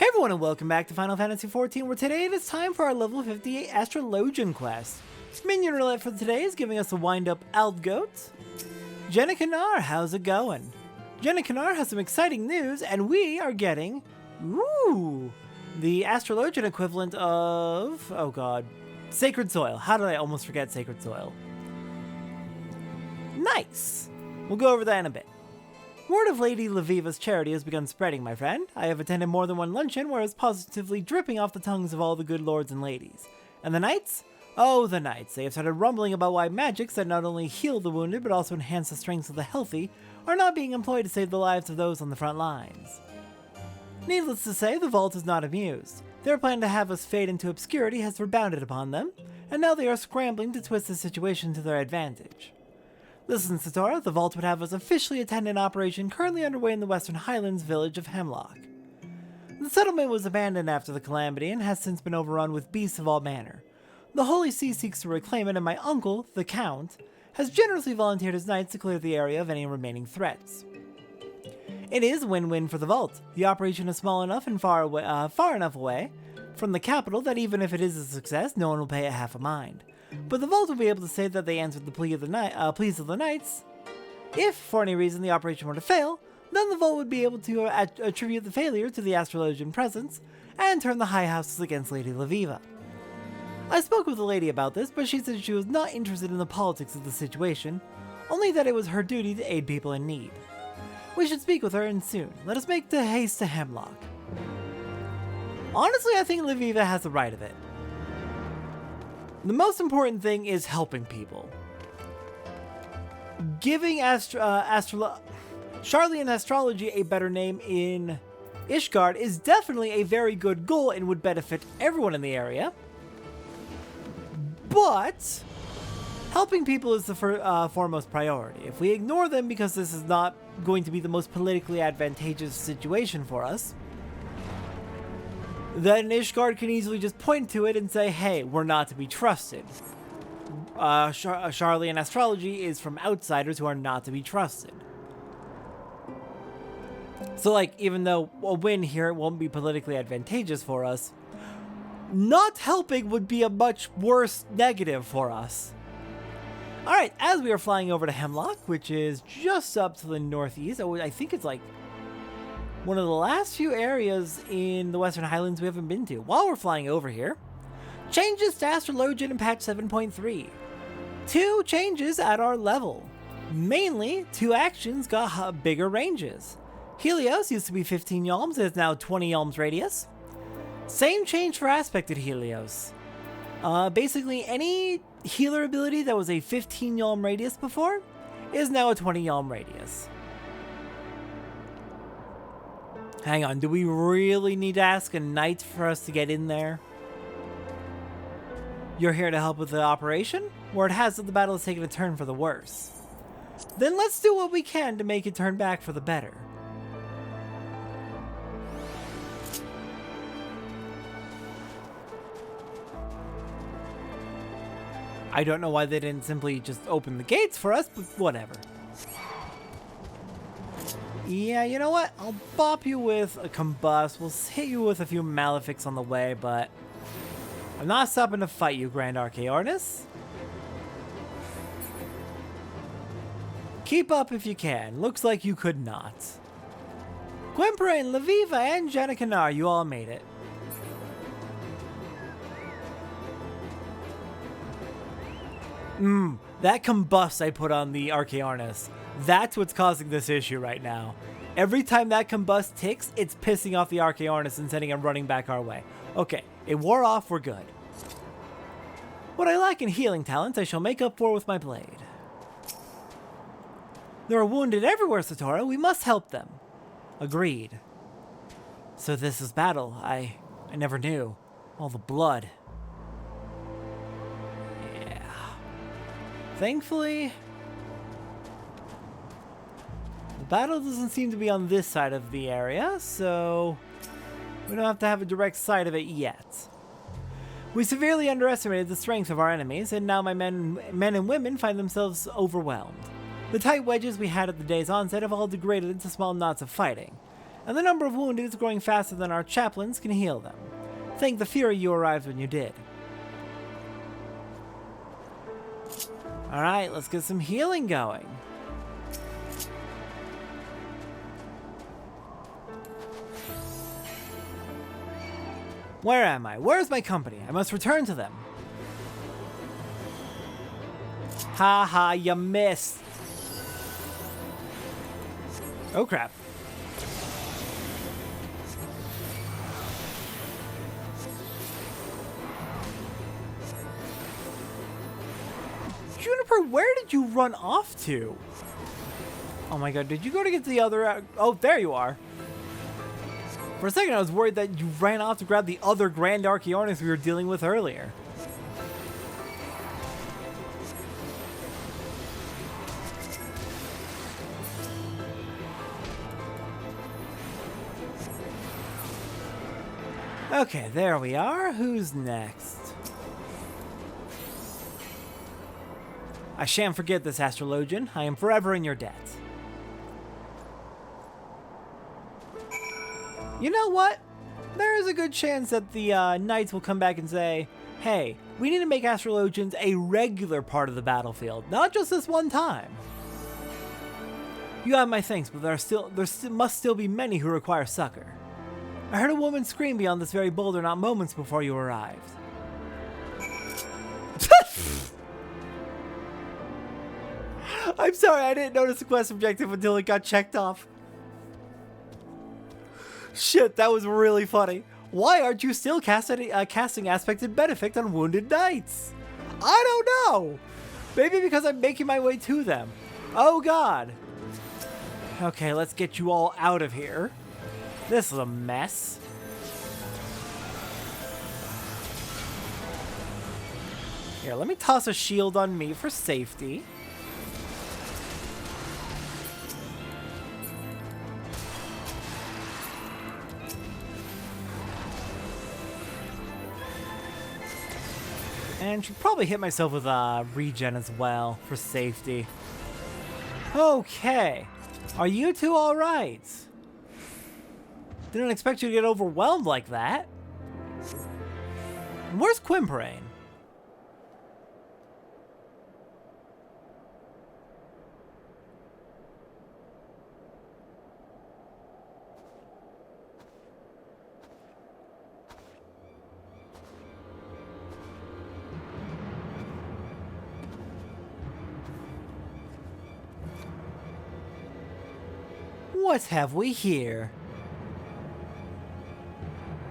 Hey everyone and welcome back to Final Fantasy XIV, where today it is time for our level 58 Astrologian quest. Minion roulette for today is giving us a wind-up Aldgoat. Jenna Kanar, how's it going? Jenna Kanar has some exciting news, and we are getting, the Astrologian equivalent of, oh god, Sacred Soil. How did I almost forget Sacred Soil? Nice! We'll go over that in a bit. Word of Lady Leveva's charity has begun spreading, my friend. I have attended more than one luncheon where it's positively dripping off the tongues of all the good lords and ladies. And the knights? Oh, the knights. They have started rumbling about why magics that not only heal the wounded but also enhance the strength of the healthy are not being employed to save the lives of those on the front lines. Needless to say, the Vault is not amused. Their plan to have us fade into obscurity has rebounded upon them, and now they are scrambling to twist the situation to their advantage. Listen, Satora, the Vault would have us officially attend an operation currently underway in the Western Highlands village of Hemlock. The settlement was abandoned after the calamity and has since been overrun with beasts of all manner. The Holy See seeks to reclaim it, and my uncle, the Count, has generously volunteered his knights to clear the area of any remaining threats. It is a win-win for the Vault. The operation is small enough and far enough away from the capital that even if it is a success, no one will pay it half a mind. But the Vault will be able to say that they answered the pleas of the knights. If, for any reason, the operation were to fail, then the Vault would be able to attribute the failure to the Astrologian presence and turn the high houses against Lady Leveva. I spoke with the lady about this, but she said she was not interested in the politics of the situation, only that it was her duty to aid people in need. We should speak with her, and soon. Let us make the haste to Hemlock. Honestly, I think Leveva has the right of it. The most important thing is helping people. Giving Charlian astrology a better name in Ishgard is definitely a very good goal and would benefit everyone in the area. But helping people is the foremost priority. If we ignore them because this is not going to be the most politically advantageous situation for us, then Ishgard can easily just point to it and say, hey, we're not to be trusted. Charlian astrology is from outsiders who are not to be trusted. So, like, even though a win here it won't be politically advantageous for us, not helping would be a much worse negative for us. Alright, as we are flying over to Hemlock, which is just up to the northeast, I think it's like one of the last few areas in the Western Highlands we haven't been to. While we're flying over here, changes to Astrologian in patch 7.3. 2 changes at our level. Mainly, 2 actions got bigger ranges. Helios used to be 15 yalms, it is now 20 yalms radius. Same change for aspected Helios. Basically, any healer ability that was a 15 yalm radius before is now a 20 yalm radius. Hang on, do we really need to ask a knight for us to get in there? You're here to help with the operation? Word has that the battle has taken a turn for the worse. Then let's do what we can to make it turn back for the better. I don't know why they didn't simply just open the gates for us, but whatever. Yeah, you know what? I'll bop you with a combust. We'll hit you with a few malefics on the way, but I'm not stopping to fight you, Grand Archaeornis. Keep up if you can. Looks like you could not. Gwempera and Leveva and Jenna Kanar, you all made it. That combust I put on the Archaeornis. That's what's causing this issue right now. Every time that combust ticks, it's pissing off the Archaeornis and sending him running back our way. Okay, it wore off, we're good. What I lack in healing talents, I shall make up for with my blade. There are wounded everywhere, Satora. We must help them. Agreed. So this is battle. I never knew. All the blood. Thankfully, the battle doesn't seem to be on this side of the area, so we don't have to have a direct sight of it yet. We severely underestimated the strength of our enemies, and now my men and women find themselves overwhelmed. The tight wedges we had at the day's onset have all degraded into small knots of fighting. and the number of wounded is growing faster than our chaplains can heal them. Thank the Fury you arrived when you did. Alright, let's get some healing going. Where am I? Where's my company? I must return to them. Haha, you missed. Oh crap. Juniper, where did you run off to? Oh my god, did you go to get the other... Oh, there you are. For a second, I was worried that you ran off to grab the other Grand Archaeornis we were dealing with earlier. Okay, there we are. Who's next? I shan't forget this, Astrologian. I am forever in your debt. You know what? There is a good chance that the Knights will come back and say, hey, we need to make Astrologians a regular part of the battlefield, not just this one time. You have my thanks, but there must still be many who require succor. I heard a woman scream beyond this very boulder not moments before you arrived. I'm sorry, I didn't notice the quest objective until it got checked off. Shit, that was really funny. Why aren't you still casting Aspect and Benefict on wounded knights? I don't know. Maybe because I'm making my way to them. Oh god. Okay, let's get you all out of here. This is a mess. Here, let me toss a shield on me for safety. And should probably hit myself with a regen as well for safety. Okay. Are you two alright? Didn't expect you to get overwhelmed like that. And where's Quimbrain? What have we here?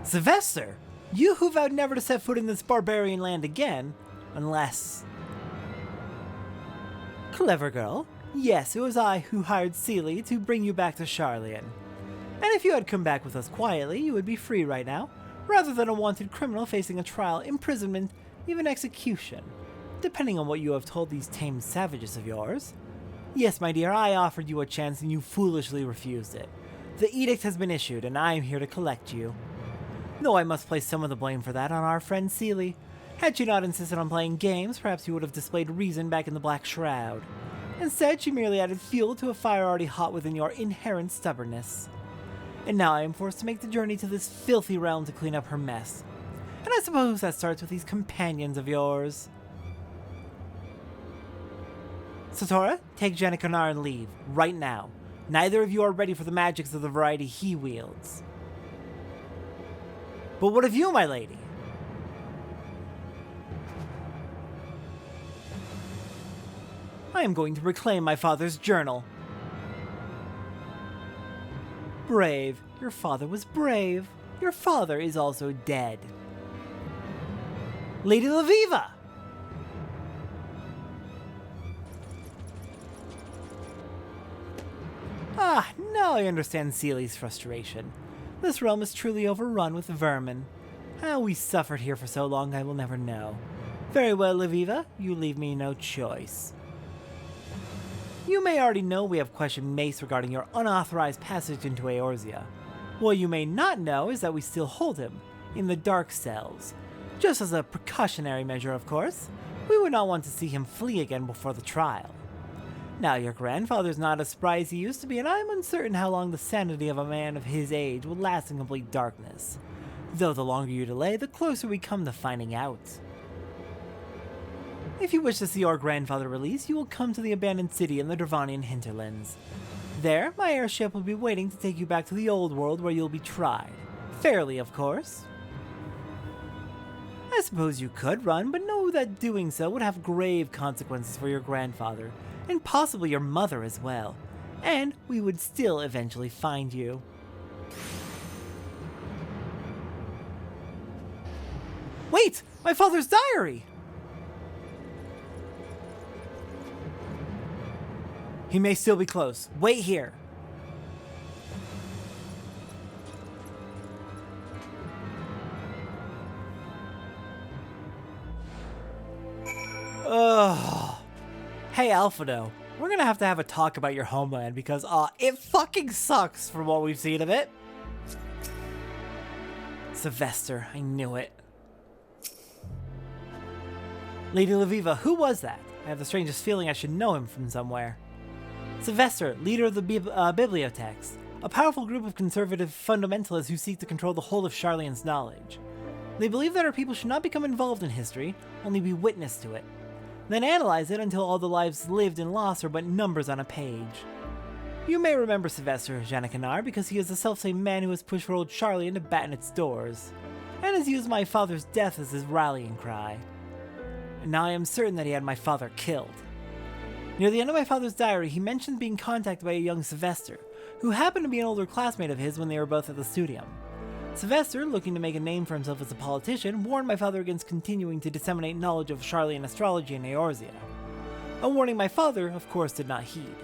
Sylvester, you who vowed never to set foot in this barbarian land again, unless... Clever girl. Yes, it was I who hired Seelie to bring you back to Charlian. And if you had come back with us quietly, you would be free right now, rather than a wanted criminal facing a trial, imprisonment, even execution, depending on what you have told these tame savages of yours. Yes, my dear, I offered you a chance and you foolishly refused it. The edict has been issued, and I am here to collect you. Though I must place some of the blame for that on our friend Seelie. Had she not insisted on playing games, perhaps you would have displayed reason back in the Black Shroud. Instead, she merely added fuel to a fire already hot within your inherent stubbornness. And now I am forced to make the journey to this filthy realm to clean up her mess. And I suppose that starts with these companions of yours. Satora, take Janikanar and leave, right now. Neither of you are ready for the magics of the variety he wields. But what of you, my lady? I am going to reclaim my father's journal. Brave. Your father was brave. Your father is also dead. Lady Leveva! Ah, now I understand Seelie's frustration. This realm is truly overrun with vermin. How we suffered here for so long I will never know. Very well, Leveva, you leave me no choice. You may already know we have questioned Mace regarding your unauthorized passage into Eorzea. What you may not know is that we still hold him, in the dark cells. Just as a precautionary measure, of course. We would not want to see him flee again before the trial. Now, your grandfather's not as spry as he used to be, and I'm uncertain how long the sanity of a man of his age will last in complete darkness. Though the longer you delay, the closer we come to finding out. If you wish to see your grandfather released, you will come to the abandoned city in the Dravanian hinterlands. There, my airship will be waiting to take you back to the old world where you'll be tried. Fairly, of course. I suppose you could run, but know that doing so would have grave consequences for your grandfather, and possibly your mother as well. And we would still eventually find you. Wait! My father's diary! He may still be close. Wait here. Ugh. Hey, Alphado. We're gonna have a talk about your homeland because, it fucking sucks from what we've seen of it. Sylvester, I knew it. Lady Leveva, who was that? I have the strangest feeling I should know him from somewhere. Sylvester, leader of the Bibliotheques, a powerful group of conservative fundamentalists who seek to control the whole of Sharlayan's knowledge. They believe that our people should not become involved in history, only be witness to it. Then analyze it until all the lives lived and lost are but numbers on a page. You may remember Sylvester Janikanar because he is the selfsame man who has pushed for old Sharlayan to batten its doors, and has used my father's death as his rallying cry. And now I am certain that he had my father killed. Near the end of my father's diary, he mentioned being contacted by a young Sylvester, who happened to be an older classmate of his when they were both at the studium. Sylvester, looking to make a name for himself as a politician, warned my father against continuing to disseminate knowledge of Sharlayan astrology in Eorzea. A warning my father, of course, did not heed.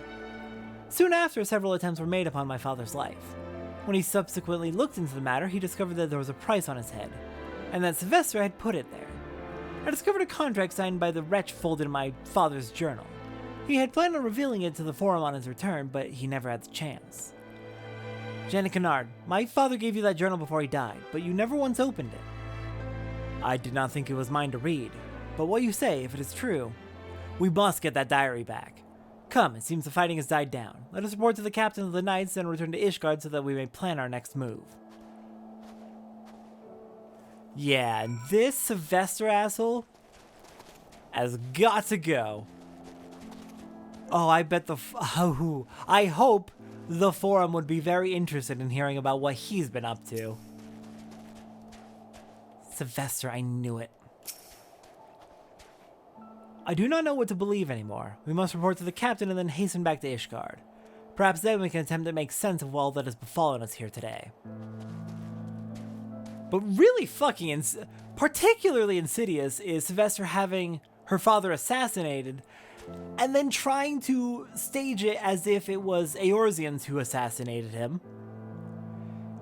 Soon after, several attempts were made upon my father's life. When he subsequently looked into the matter, he discovered that there was a price on his head, and that Sylvester had put it there. I discovered a contract signed by the wretch folded in my father's journal. He had planned on revealing it to the forum on his return, but he never had the chance. Jenna Kennard, my father gave you that journal before he died, but you never once opened it. I did not think it was mine to read, but what you say, if it is true, we must get that diary back. Come, it seems the fighting has died down. Let us report to the captain of the knights and return to Ishgard so that we may plan our next move. Yeah, and this Sylvester asshole has got to go. Oh, I bet I hope the forum would be very interested in hearing about what he's been up to. Sylvester, I knew it. I do not know what to believe anymore. We must report to the captain and then hasten back to Ishgard. Perhaps then we can attempt to make sense of all that has befallen us here today. But really fucking particularly insidious is Sylvester having her father assassinated and then trying to stage it as if it was Eorzeans who assassinated him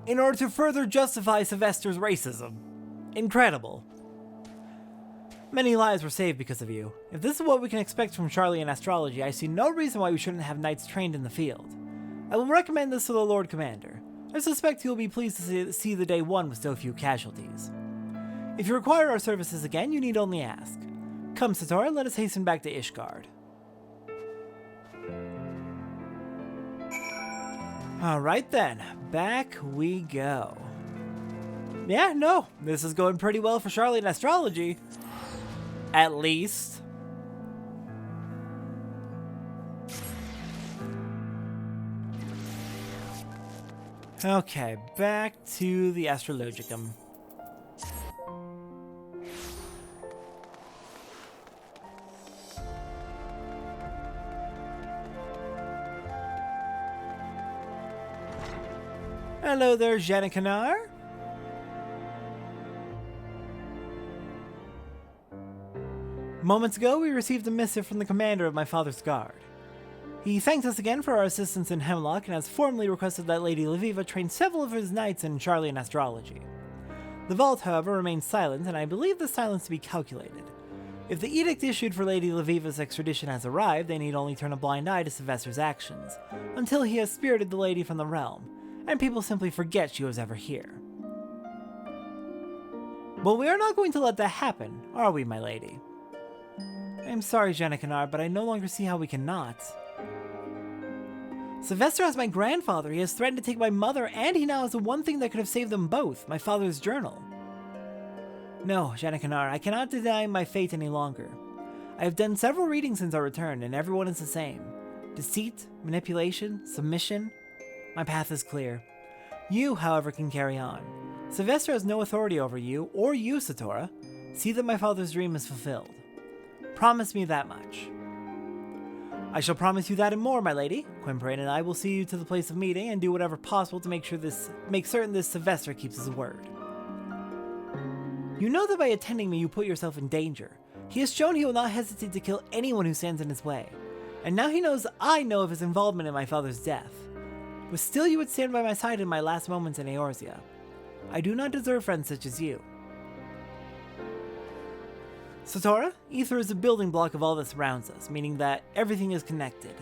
in order to further justify Sylvester's racism. Incredible. Many lives were saved because of you. If this is what we can expect from Sharlayan astrology, I see no reason why we shouldn't have knights trained in the field. I will recommend this to the Lord Commander. I suspect he will be pleased to see the day won with so few casualties. If you require our services again, you need only ask. Come, Satora, let us hasten back to Ishgard. Alright then, back we go. Yeah, no, this is going pretty well for Sharlayan astrology. At least. Okay, back to the Astrologicum. Hello there, Janikanar. Moments ago, we received a missive from the commander of my father's guard. He thanked us again for our assistance in Hemlock and has formally requested that Lady Leveva train several of his knights in Sharlayan astrology. The vault, however, remains silent, and I believe the silence to be calculated. If the edict issued for Lady Leveva's extradition has arrived, they need only turn a blind eye to Sylvester's actions, until he has spirited the lady from the realm, and people simply forget she was ever here. But we are not going to let that happen, are we, my lady? I am sorry, Janikanar, but I no longer see how we cannot. Sylvester has my grandfather, he has threatened to take my mother, and he now has the one thing that could have saved them both, my father's journal. No, Janikanar, I cannot deny my fate any longer. I have done several readings since our return, and everyone is the same. Deceit, manipulation, submission. My path is clear. You, however, can carry on. Sylvester has no authority over you, or you, Satora. See that my father's dream is fulfilled. Promise me that much. I shall promise you that and more, my lady. Quimbrain and I will see you to the place of meeting and do whatever possible to make certain this Sylvester keeps his word. You know that by attending me you put yourself in danger. He has shown he will not hesitate to kill anyone who stands in his way. And now he knows I know of his involvement in my father's death. But still you would stand by my side in my last moments in Eorzea. I do not deserve friends such as you. Satora, ether is the building block of all that surrounds us, meaning that everything is connected.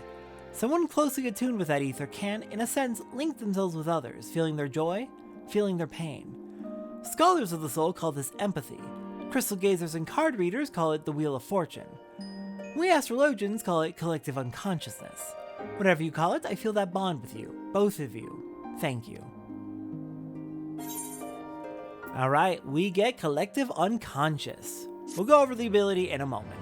Someone closely attuned with that ether can, in a sense, link themselves with others, feeling their joy, feeling their pain. Scholars of the soul call this empathy. Crystal gazers and card readers call it the Wheel of Fortune. We astrologians call it collective unconsciousness. Whatever you call it, I feel that bond with you. Both of you. Thank you. Alright, we get collective unconscious. We'll go over the ability in a moment.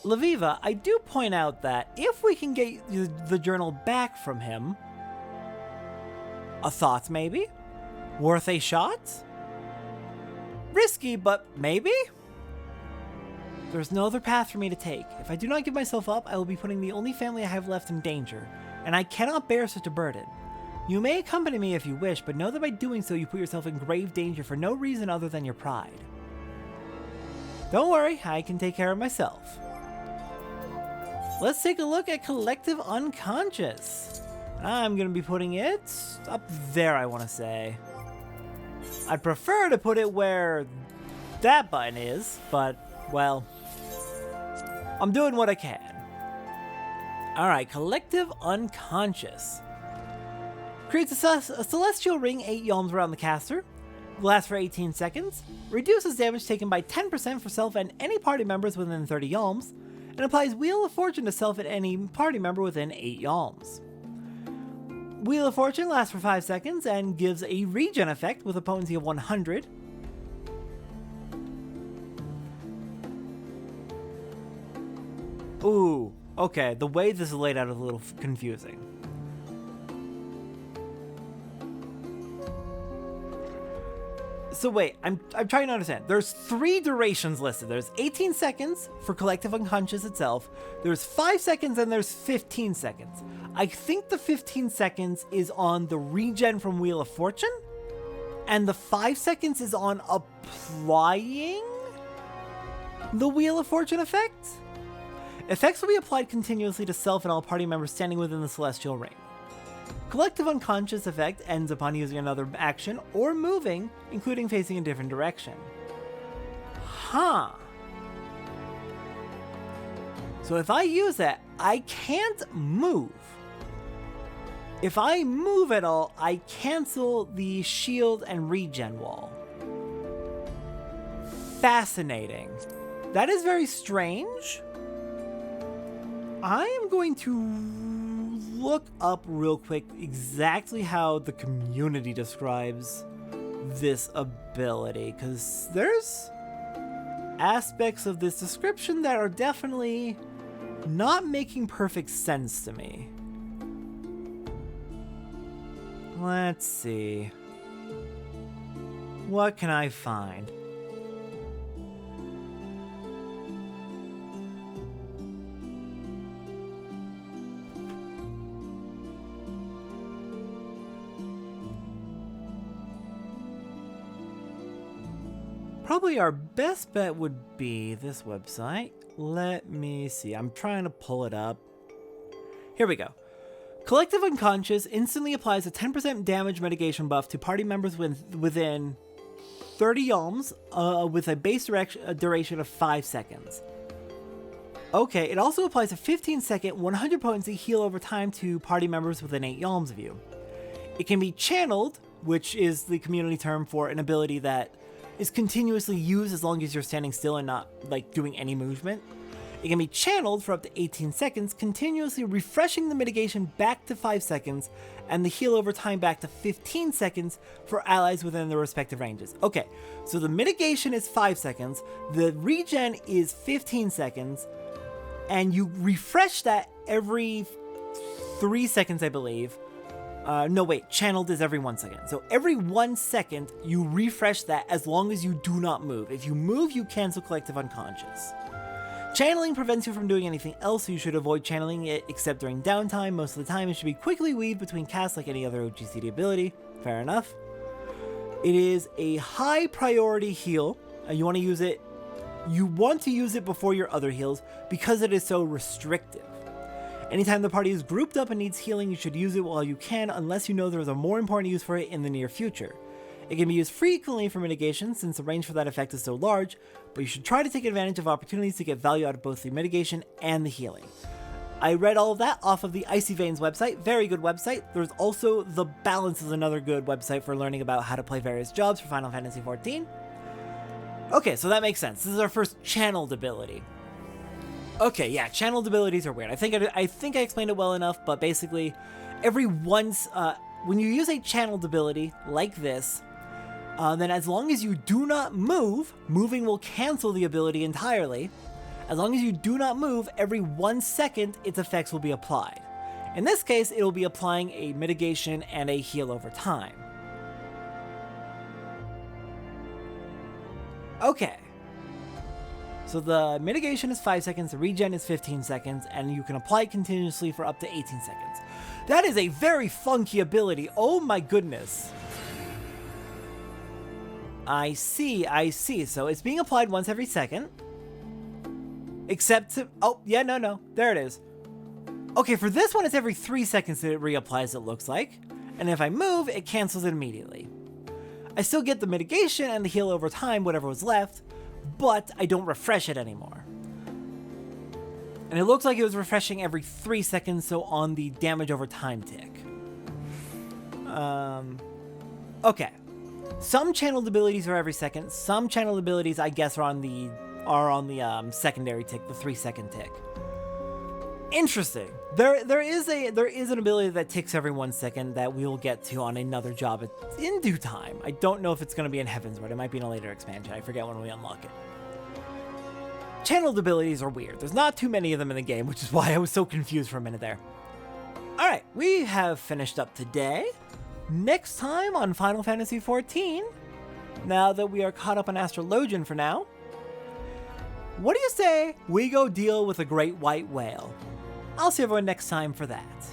Leveva, I do point out that if we can get the journal back from him, a thought maybe? Worth a shot? Risky, but maybe? There's no other path for me to take. If I do not give myself up, I will be putting the only family I have left in danger, and I cannot bear such a burden. You may accompany me if you wish, but know that by doing so you put yourself in grave danger for no reason other than your pride. Don't worry, I can take care of myself. Let's take a look at Collective Unconscious. I'm going to be putting it up there, I want to say. I'd prefer to put it where that button is, but, well, I'm doing what I can. Alright, Collective Unconscious. Creates a celestial ring 8 yalms around the caster. Lasts for 18 seconds. Reduces damage taken by 10% for self and any party members within 30 yalms. And applies Wheel of Fortune to self and any party member within 8 yalms. Wheel of Fortune lasts for 5 seconds and gives a regen effect with a potency of 100. Ooh, okay, the way this is laid out is a little confusing. So wait, I'm trying to understand. There's 3 durations listed. There's 18 seconds for Collective Unconscious itself. There's 5 seconds and there's 15 seconds. I think the 15 seconds is on the regen from Wheel of Fortune. And the 5 seconds is on applying the Wheel of Fortune effect. Effects will be applied continuously to self and all party members standing within the Celestial Ring. Collective Unconscious effect ends upon using another action or moving, including facing a different direction. Huh. So if I use that, I can't move. If I move at all, I cancel the shield and regen wall. Fascinating. That is very strange. I am going to look up real quick exactly how the community describes this ability, because there's aspects of this description that are definitely not making perfect sense to me. Let's see. What can I find? Probably our best bet would be this website. Let me see. I'm trying to pull it up. Here we go. Collective Unconscious instantly applies a 10% damage mitigation buff to party members within 30 yalms with a base duration of 5 seconds. Okay, it also applies a 15-second 100 potency heal over time to party members within 8 yalms of you. It can be channeled which is the community term for an ability that is continuously used as long as you're standing still and not like doing any movement. It can be channeled for up to 18 seconds, continuously refreshing the mitigation back to 5 seconds and the heal over time back to 15 seconds for allies within their respective ranges. Okay, so the mitigation is 5 seconds, the regen is 15 seconds, and you refresh that every 3 seconds, I believe. No, wait, channeled is every 1 second. So every 1 second, you refresh that as long as you do not move. If you move, you cancel Collective Unconscious. Channeling prevents you from doing anything else, so you should avoid channeling it except during downtime. Most of the time, it should be quickly weaved between casts like any other OGCD ability. Fair enough. It is a high priority heal. You want to use it before your other heals because it is so restrictive. Anytime the party is grouped up and needs healing, you should use it while you can, unless you know there is a more important use for it in the near future. It can be used frequently for mitigation since the range for that effect is so large, but you should try to take advantage of opportunities to get value out of both the mitigation and the healing. I read all of that off of the Icy Veins website, very good website. There's also The Balance is another good website for learning about how to play various jobs for Final Fantasy XIV. Okay, so that makes sense. This is our first channeled ability. Okay, yeah, channeled abilities are weird. I think I explained it well enough, but basically, when you use a channeled ability like this, then as long as you do not move, moving will cancel the ability entirely. As long as you do not move, every 1 second its effects will be applied. In this case, it will be applying a mitigation and a heal over time. Okay. So the mitigation is 5 seconds, the regen is 15 seconds, and you can apply it continuously for up to 18 seconds. That is a very funky ability. Oh my goodness. I see. So it's being applied once every second. Except to... Oh, yeah, no. There it is. Okay, for this one, it's every 3 seconds that it reapplies, it looks like. And if I move, it cancels it immediately. I still get the mitigation and the heal over time, whatever was left, but I don't refresh it anymore. And it looks like it was refreshing every 3 seconds, so on the damage over time tick. Okay. Some channeled abilities are every second. Some channeled abilities, I guess, are on the secondary tick, the 3 second tick. Interesting. There is an ability that ticks every 1 second that we will get to on another job in due time. I don't know if it's going to be in Heavensward. It might be in a later expansion. I forget when we unlock it. Channeled abilities are weird. There's not too many of them in the game, which is why I was so confused for a minute there. Alright, we have finished up today. Next time on Final Fantasy XIV, now that we are caught up on Astrologian for now, what do you say we go deal with a great white whale? I'll see everyone next time for that.